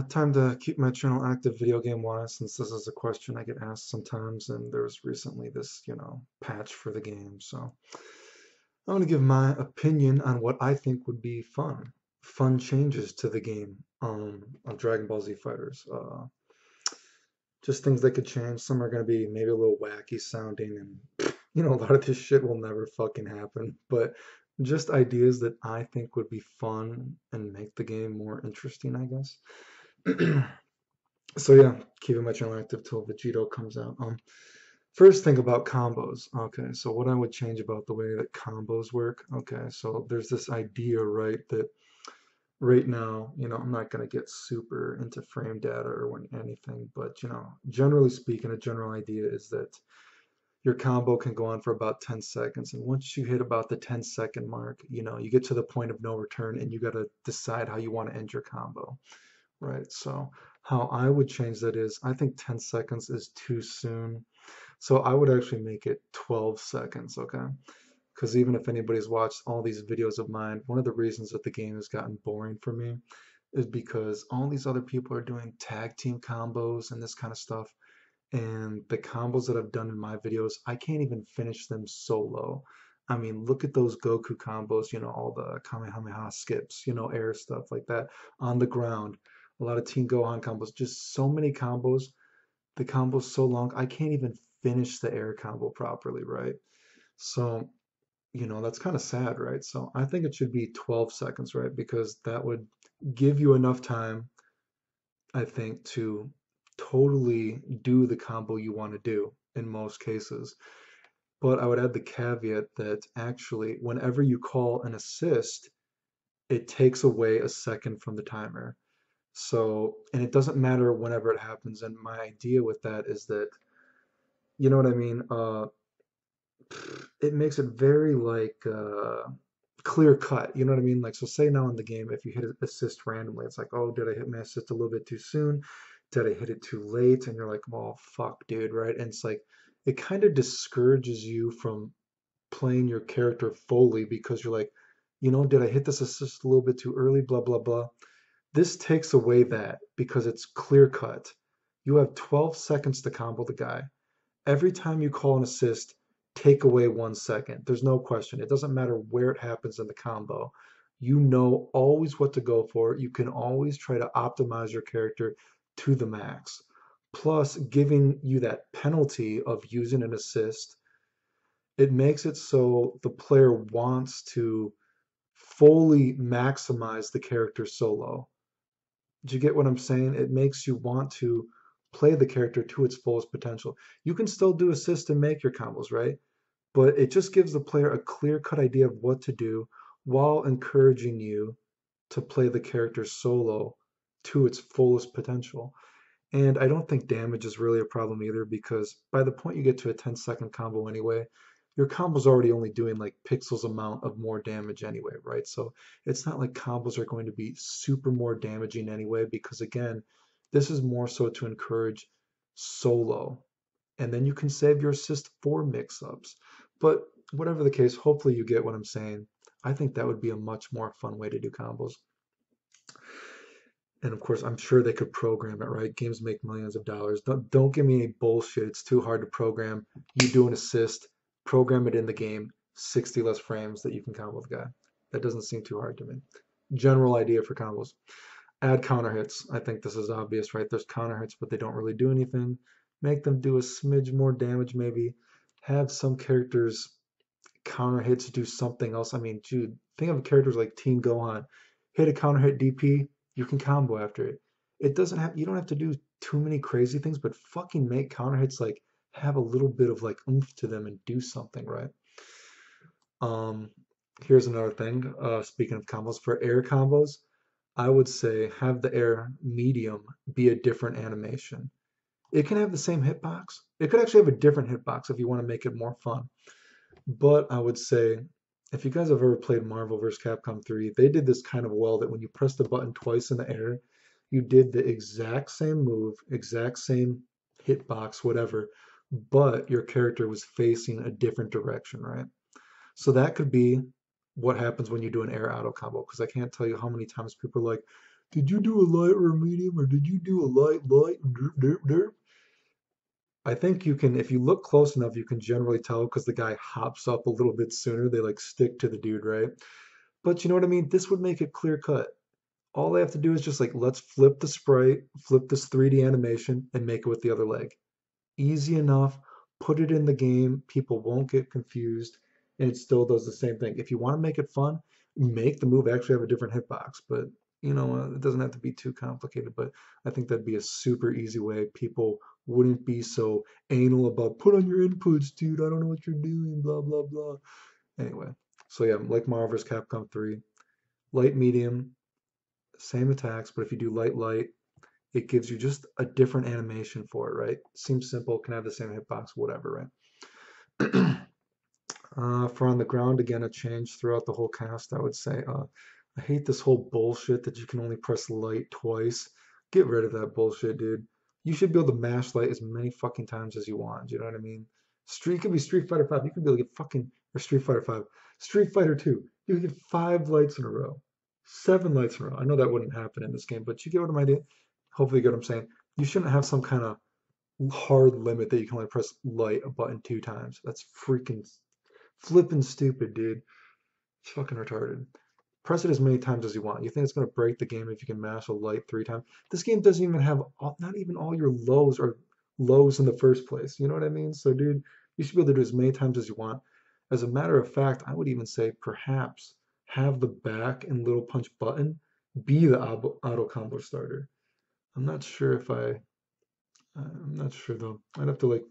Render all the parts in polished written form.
Time to keep my channel active video game-wise, since this is a question I get asked sometimes, and there was recently this, patch for the game. So I'm going to give my opinion on what I think would be fun changes to the game on Dragon Ball Z Fighters. Just things that could change. Some are going to be maybe a little wacky sounding, and a lot of this shit will never fucking happen. But just ideas that I think would be fun and make the game more interesting, I guess. So yeah, keeping my channel active till Vegito comes out. First thing about combos. Okay, so what I would change about the way that combos work. Okay, so there's this idea, right, that right now, I'm not gonna get super into frame data or anything, but generally speaking, a general idea is that your combo can go on for about 10 seconds, and once you hit about the 10-second mark, you get to the point of no return, and you got to decide how you want to end your combo. Right, so how I would change that is I think 10 seconds is too soon. So I would actually make it 12 seconds, okay? Because even if anybody's watched all these videos of mine, one of the reasons that the game has gotten boring for me is because all these other people are doing tag team combos and this kind of stuff. And the combos that I've done in my videos, I can't even finish them solo. I mean, look at those Goku combos, all the Kamehameha skips, air stuff like that on the ground. A lot of Team Gohan combos, just so many combos. The combo's so long, I can't even finish the air combo properly, right? So, that's kind of sad, right? So I think it should be 12 seconds, right? Because that would give you enough time, I think, to totally do the combo you want to do in most cases. But I would add the caveat that actually, whenever you call an assist, it takes away a second from the timer. So, and it doesn't matter whenever it happens. And my idea with that is that, you know what I mean? It makes it very like clear cut. You know what I mean? Like, so say now in the game, if you hit an assist randomly, it's like, oh, did I hit my assist a little bit too soon? Did I hit it too late? And you're like, well, fuck, dude, right? And it's like, it kind of discourages you from playing your character fully because you're like, did I hit this assist a little bit too early? Blah, blah, blah. This takes away that because it's clear cut. You have 12 seconds to combo the guy. Every time you call an assist, take away 1 second. There's no question. It doesn't matter where it happens in the combo. You know always what to go for. You can always try to optimize your character to the max. Plus, giving you that penalty of using an assist, it makes it so the player wants to fully maximize the character solo. Do you get what I'm saying? It makes you want to play the character to its fullest potential. You can still do assist and make your combos, right? But it just gives the player a clear-cut idea of what to do while encouraging you to play the character solo to its fullest potential. And I don't think damage is really a problem either because by the point you get to a 10-second combo anyway, your combo's already only doing like pixels amount of more damage anyway, right? So it's not like combos are going to be super more damaging anyway because again, this is more so to encourage solo. And then you can save your assist for mix-ups. But whatever the case, hopefully you get what I'm saying. I think that would be a much more fun way to do combos. And of course, I'm sure they could program it, right? Games make millions of dollars. Don't give me any bullshit. It's too hard to program. You do an assist, program it in the game, 60 less frames that you can combo the guy. That doesn't seem too hard to me. General idea for combos. Add counter hits. I think this is obvious, right? There's counter hits, but they don't really do anything. Make them do a smidge more damage, maybe. Have some characters counter hits do something else. I mean, dude, think of characters like Team Gohan. Hit a counter hit DP, you can combo after it. It doesn't have you don't have to do too many crazy things, but fucking make counter hits like have a little bit of like oomph to them and do something, right? Um, Here's another thing. Speaking of combos, for air combos, I would say have the air medium be a different animation. It can have the same hitbox. It could actually have a different hitbox if you want to make it more fun. But I would say, if you guys have ever played Marvel vs. Capcom 3, they did this kind of well that when you press the button twice in the air, you did the exact same move, exact same hitbox, whatever, but your character was facing a different direction, right? So that could be what happens when you do an air auto combo, because I can't tell you how many times people are like, did you do a light or a medium, or did you do a light, derp, derp, derp? I think you can, if you look close enough, you can generally tell because the guy hops up a little bit sooner. They like stick to the dude, right? But you know what I mean? This would make it clear cut. All they have to do is just like, let's flip the sprite, flip this 3D animation, and make it with the other leg. Easy enough. Put it in the game. People won't get confused, and it still does the same thing. If you want to make it fun, make the move actually have a different hitbox. But it doesn't have to be too complicated. But I think that'd be a super easy way. People wouldn't be so anal about put on your inputs, dude. I don't know what you're doing. Blah blah blah. Anyway, so yeah, like Marvel vs. Capcom 3, light, medium, same attacks, but if you do light, light, it gives you just a different animation for it, right? Seems simple, can have the same hitbox, whatever, right? For on the ground, again, a change throughout the whole cast, I would say. I hate this whole bullshit that you can only press light twice. Get rid of that bullshit, dude. You should be able to mash light as many fucking times as you want. Do you know what I mean? Street could be Street Fighter 5. You could be able to get fucking or Street Fighter 5. Street Fighter 2. You could get 5 lights in a row. 7 lights in a row. I know that wouldn't happen in this game, but you get what I'm idea. Hopefully you get what I'm saying. You shouldn't have some kind of hard limit that you can only press light a button 2 times. That's freaking flipping stupid, dude. It's fucking retarded. Press it as many times as you want. You think it's gonna break the game if you can mash a light 3 times? This game doesn't even have not even all your lows are lows in the first place. You know what I mean? So, dude, you should be able to do as many times as you want. As a matter of fact, I would even say perhaps have the back and little punch button be the auto combo starter. I'm not sure if I'm not sure though. I'd have to like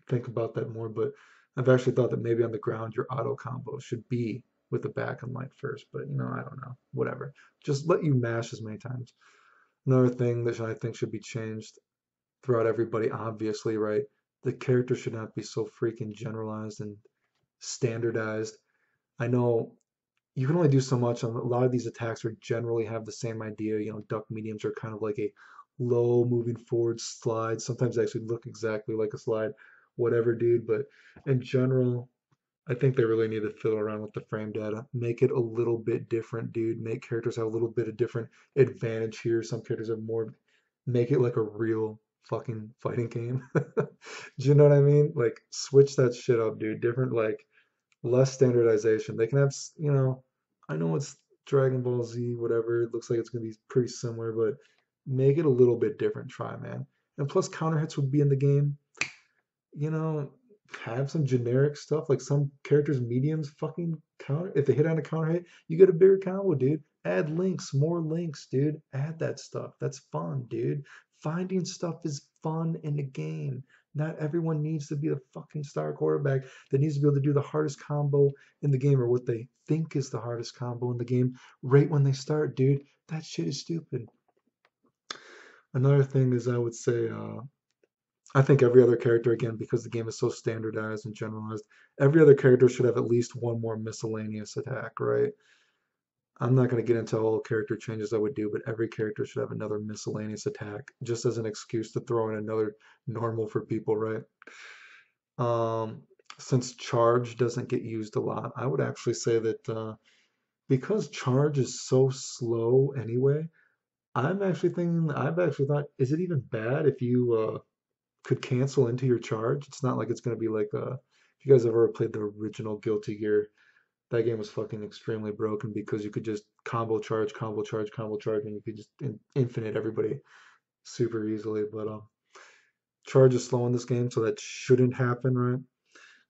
think about that more, but I've actually thought that maybe on the ground your auto combo should be with the back and light first, but I don't know. Whatever. Just let you mash as many times. Another thing that I think should be changed throughout everybody, obviously, right? The character should not be so freaking generalized and standardized. I know you can only do so much on a lot of these attacks are generally have the same idea. Duck mediums are kind of like a low moving forward slide. Sometimes they actually look exactly like a slide, whatever, dude. But in general, I think they really need to fiddle around with the frame data. Make it a little bit different, dude. Make characters have a little bit of different advantage here. Some characters have more. Make it like a real fucking fighting game. Do you know what I mean? Like switch that shit up, dude. Different like less standardization. They can have, I know it's Dragon Ball Z, whatever. It looks like it's gonna be pretty similar, but make it a little bit different. Try, man. And plus, counter hits would be in the game. You know, have some generic stuff like some characters mediums fucking counter. If they hit on a counter hit, you get a bigger combo, dude. Add links, more links, dude. Add that stuff. That's fun, dude. Finding stuff is fun in the game. Not everyone needs to be the fucking star quarterback that needs to be able to do the hardest combo in the game or what they think is the hardest combo in the game right when they start, dude. That shit is stupid. Another thing is I would say I think every other character, again, because the game is so standardized and generalized, every other character should have at least one more miscellaneous attack, right? I'm not going to get into all character changes I would do, but every character should have another miscellaneous attack, just as an excuse to throw in another normal for people, right? Um, since charge doesn't get used a lot, I would actually say that because charge is so slow anyway, I've actually thought, is it even bad if you could cancel into your charge? It's not like it's going to be like if you guys ever played the original Guilty Gear, that game was fucking extremely broken because you could just combo charge, combo charge, combo charge, and you could just infinite everybody super easily. But charge is slow in this game, so that shouldn't happen, right?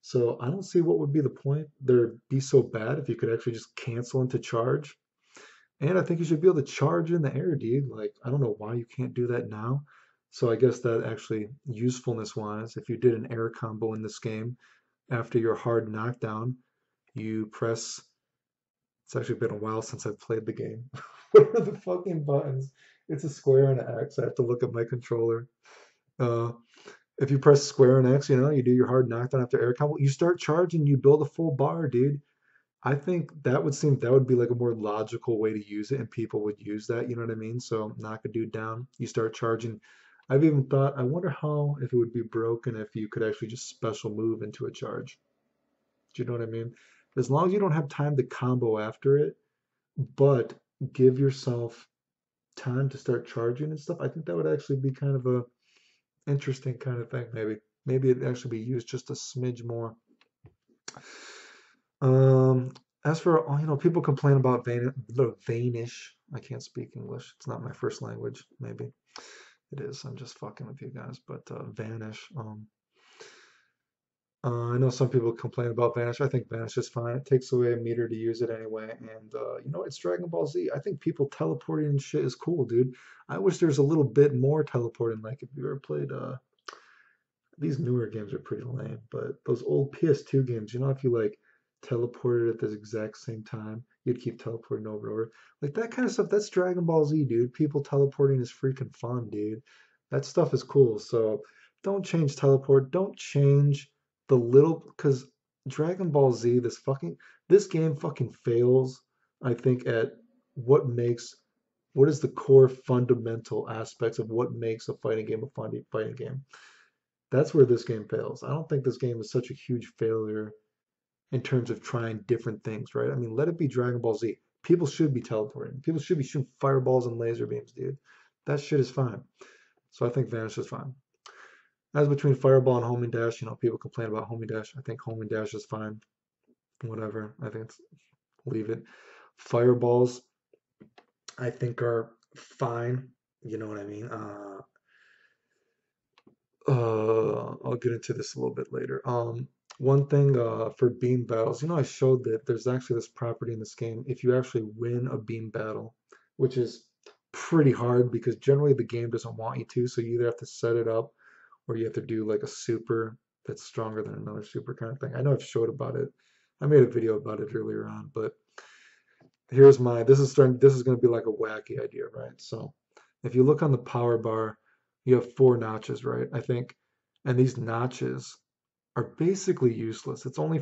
So I don't see what would be the point. There'd be so bad if you could actually just cancel into charge. And I think you should be able to charge in the air, dude. Like, I don't know why you can't do that now. So I guess that actually, usefulness wise, if you did an air combo in this game after your hard knockdown, you press. It's actually been a while since I've played the game. What are the fucking buttons? It's a square and an X. I have to look at my controller. Uh, if you press square and X, you do your hard knockdown after air combo, you start charging, you build a full bar, dude. I think that would be like a more logical way to use it, and people would use that. You know what I mean? So knock a dude down, you start charging. I've even thought, I wonder how if it would be broken if you could actually just special move into a charge. Do you know what I mean? As long as you don't have time to combo after it, but give yourself time to start charging and stuff, I think that would actually be kind of a interesting kind of thing. Maybe it'd actually be used just a smidge more. Um, as for people complain about the Vanish. I can't speak English. It's not my first language. Maybe it is. I'm just fucking with you guys. But Vanish. I know some people complain about Vanish. I think Vanish is fine. It takes away a meter to use it anyway. And it's Dragon Ball Z. I think people teleporting and shit is cool, dude. I wish there's a little bit more teleporting. Like if you ever played these newer games are pretty lame, but those old PS2 games, if you like teleported at the exact same time, you'd keep teleporting over and over. Like that kind of stuff, that's Dragon Ball Z, dude. People teleporting is freaking fun, dude. That stuff is cool. So don't change teleport. Don't change the little, because Dragon Ball Z, this game fucking fails, I think, at what makes what is the core fundamental aspects of what makes a fighting game a fun fighting game. That's where this game fails. I don't think this game is such a huge failure in terms of trying different things, right? I mean, let it be Dragon Ball Z. People should be teleporting. People should be shooting fireballs and laser beams, dude. That shit is fine. So I think Vanish is fine. As between Fireball and Homing Dash, people complain about Homing Dash. I think Homing Dash is fine. Whatever. I think leave it. Fireballs, I think are fine. You know what I mean? I'll get into this a little bit later. One thing for beam battles, I showed that there's actually this property in this game. If you actually win a beam battle, which is pretty hard because generally the game doesn't want you to, so you either have to set it up or you have to do like a super that's stronger than another super kind of thing. I know I've showed about it. I made a video about it earlier on, but this is going to be like a wacky idea, right? So if you look on the power bar, you have four notches, right? I think, and these notches are basically useless. It's only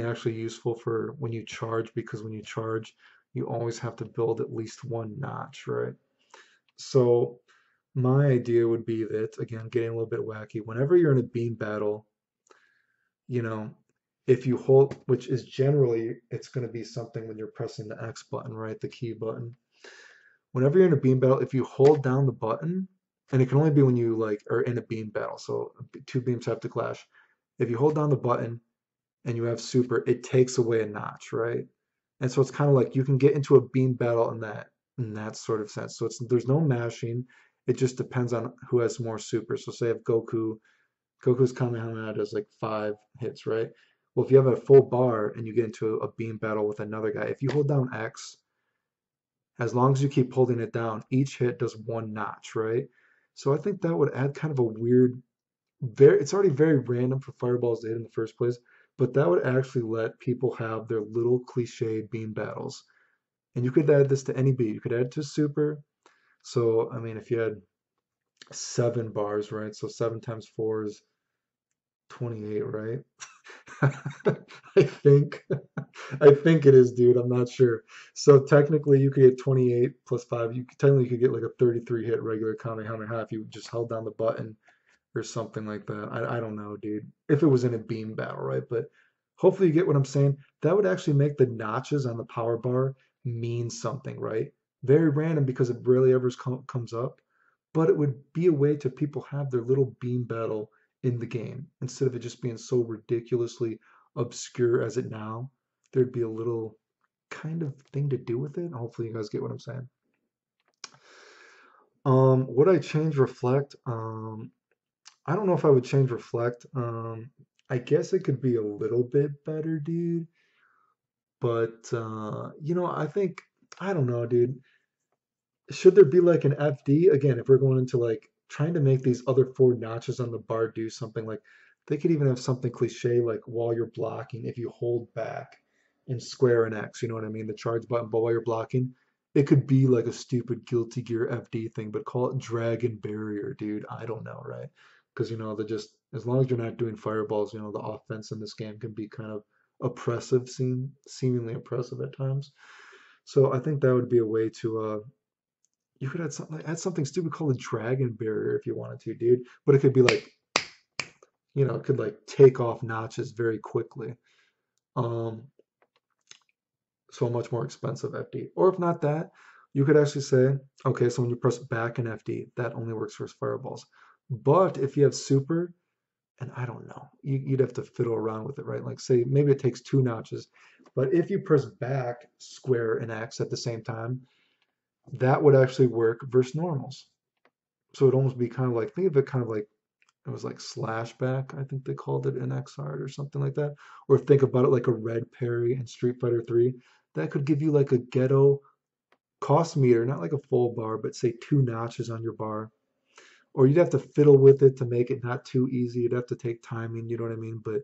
actually useful for when you charge, because when you charge, you always have to build at least one notch, right? So my idea would be that, again, getting a little bit wacky, whenever you're in a beam battle, you know, if you hold, which is generally, it's going to be something when you're pressing the X button, right? The key button. Whenever you're in a beam battle, if you hold down the button, and it can only be when you like are in a beam battle, so two beams have to clash. If you hold down the button and you have super, it takes away a notch, right? And so it's kind of like you can get into a beam battle in that sort of sense. So there's no mashing. It just depends on who has more super. So say if Goku's Kamehameha does like 5 hits, right? Well, if you have a full bar and you get into a beam battle with another guy, if you hold down X, as long as you keep holding it down, each hit does one notch, right? So I think that would add kind of a weird, it's already very random for fireballs to hit in the first place, but that would actually let people have their little cliche beam battles. And you could add this to any beat. You could add it to super. So, I mean, if you had 7 bars, right? So 7 times 4 is 28, right? I think I think it is, dude. I'm not sure. So technically, you could get 28 plus 5. Technically you could get like a 33 hit regular Kamehameha if you just held down the button or something like that. I don't know, dude. If it was in a beam battle, right? But hopefully you get what I'm saying. That would actually make the notches on the power bar mean something, right? Very random because it rarely ever comes up, but it would be a way to people have their little beam battle in the game instead of it just being so ridiculously obscure as it now. There'd be a little kind of thing to do with it. Hopefully you guys get what I'm saying. Would I change reflect? I don't know if I would change reflect. I guess it could be a little bit better, dude. But I think I don't know, dude. Should there be like an FD again? If we're going into like trying to make these other four notches on the bar do something, like they could even have something cliche like while you're blocking, if you hold back and square an X, you know what I mean? The charge button, but while you're blocking, it could be like a stupid Guilty Gear FD thing, but call it Dragon Barrier, dude. I don't know, right? Because they're just as long as you're not doing fireballs, the offense in this game can be kind of oppressive, seemingly oppressive at times. So I think that would be a way to you could add something stupid called a dragon barrier if you wanted to, dude. But it could be like, it could like take off notches very quickly. Um, so a much more expensive FD. Or if not that, You could actually say, okay, so when you press back in FD, that only works for fireballs. But if you have super, and I don't know, you'd have to fiddle around with it, right? Like say maybe it takes 2 notches, but if you press back, square, and X at the same time, that would actually work versus normals. So it'd almost be kind of like, think of it kind of like it was like slash back, I think they called it in X hard or something like that. Or think about it like a red parry in Street Fighter 3. That could give you like a ghetto cost meter, not like a full bar, but say 2 notches on your bar. Or you'd have to fiddle with it to make it not too easy. You'd have to take timing, you know what I mean? But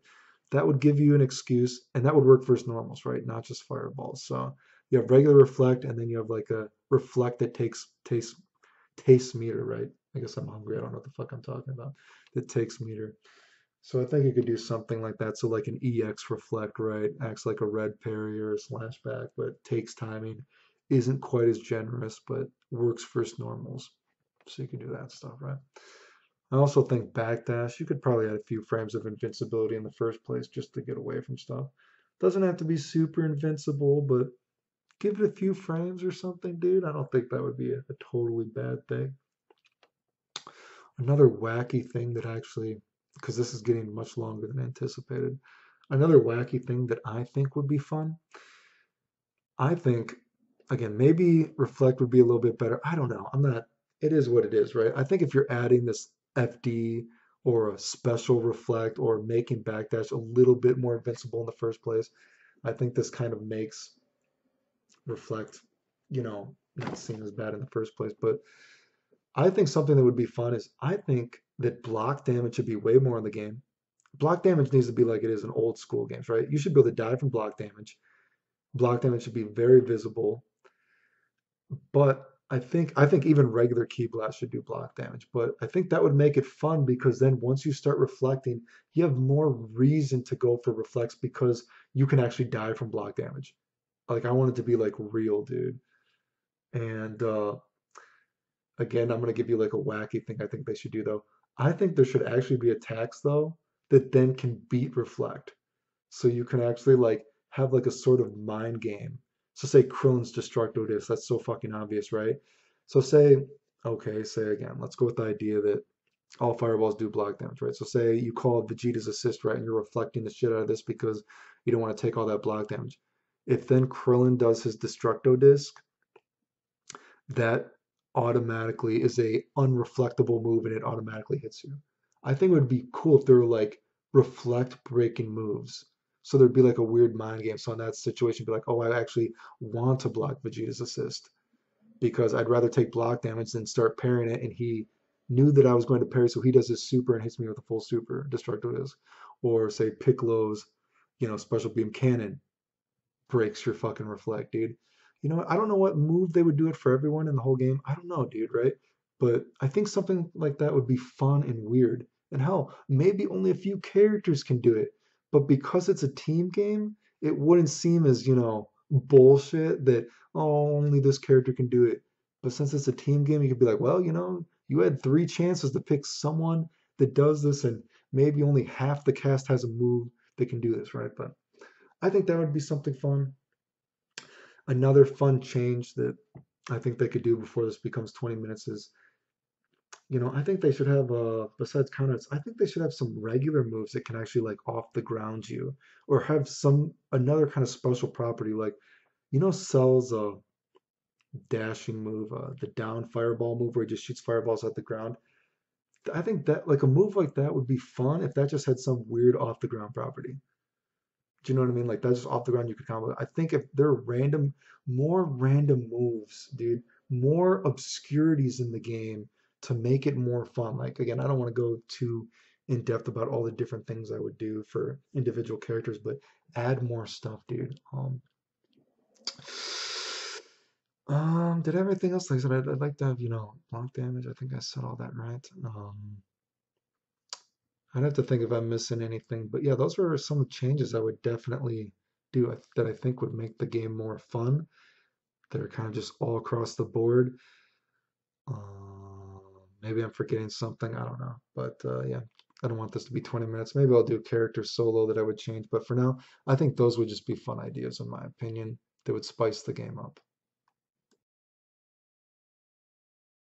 that would give you an excuse, and that would work versus normals, right? Not just fireballs. So you have regular reflect, and then you have like a reflect that takes taste meter, right? I guess I'm hungry. I don't know what the fuck I'm talking about. That takes meter. So I think you could do something like that. So like an EX reflect, right? Acts like a red parry or a slash back, but takes timing. Isn't quite as generous, but works first normals. So you can do that stuff, right? I also think backdash, you could probably add a few frames of invincibility in the first place just to get away from stuff. Doesn't have to be super invincible, but give it a few frames or something, dude. I don't think that would be a totally bad thing. Another wacky thing that actually, because this is getting much longer than anticipated, another wacky thing that I think would be fun, I think, again, maybe reflect would be a little bit better. I don't know. I'm not, it is what it is, right? I think if you're adding this FD or a special reflect or making backdash a little bit more invincible in the first place, I think this kind of makes reflect, not seen as bad in the first place. But I think something that would be fun is I think that block damage should be way more in the game. Block damage needs to be like it is in old school games, right? You should be able to die from block damage. Block damage should be very visible. But I think even regular key blast should do block damage. But I think that would make it fun because then once you start reflecting, you have more reason to go for reflects because you can actually die from block damage. Like I want it to be like real, dude. And again, I'm gonna give you like a wacky thing I think they should do though. I think there should actually be attacks though that then can beat reflect. So you can actually like have like a sort of mind game. So say Krillin's Destructo Disc, that's so fucking obvious, right? So say, okay, say again, let's go with the idea that all fireballs do block damage, right? So say you call Vegeta's assist, right, and you're reflecting the shit out of this because you don't want to take all that block damage. If then Krillin does his Destructo Disc, that automatically is a unreflectable move and it automatically hits you. I think it would be cool if there were like reflect breaking moves. So there'd be like a weird mind game. So in that situation, be like, oh, I actually want to block Vegeta's assist because I'd rather take block damage than start parrying it. And he knew that I was going to parry, so he does his super and hits me with a full super, Destructo Disc. Or say Piccolo's, special beam cannon breaks your fucking reflect, dude. You know what? I don't know what move they would do it for everyone in the whole game. I don't know, dude, right? But I think something like that would be fun and weird. And hell, maybe only a few characters can do it. But because it's a team game, it wouldn't seem as, bullshit that, oh, only this character can do it. But since it's a team game, you could be like, well, you had 3 chances to pick someone that does this, and maybe only half the cast has a move that can do this, right? But I think that would be something fun. Another fun change that I think they could do before this becomes 20 minutes is, I think they should have, besides countouts, I think they should have some regular moves that can actually like off the ground you, or have another kind of special property like, Cell's dashing move, the down fireball move where he just shoots fireballs at the ground. I think that like a move like that would be fun if that just had some weird off the ground property. Do you know what I mean? Like that's just off the ground you could combo. I think if there are more random moves, dude, more obscurities in the game to make it more fun. Like again, I don't want to go too in depth about all the different things I would do for individual characters, but add more stuff, dude. Did everything else? Like I said, I'd like to have, block damage. I think I said all that right. I'd have to think if I'm missing anything, but yeah, those were some of the changes I would definitely do that I think would make the game more fun. That are kind of just all across the board. Maybe I'm forgetting something. I don't know, but yeah, I don't want this to be 20 minutes. Maybe I'll do character solo that I would change, but for now, I think those would just be fun ideas in my opinion that would spice the game up.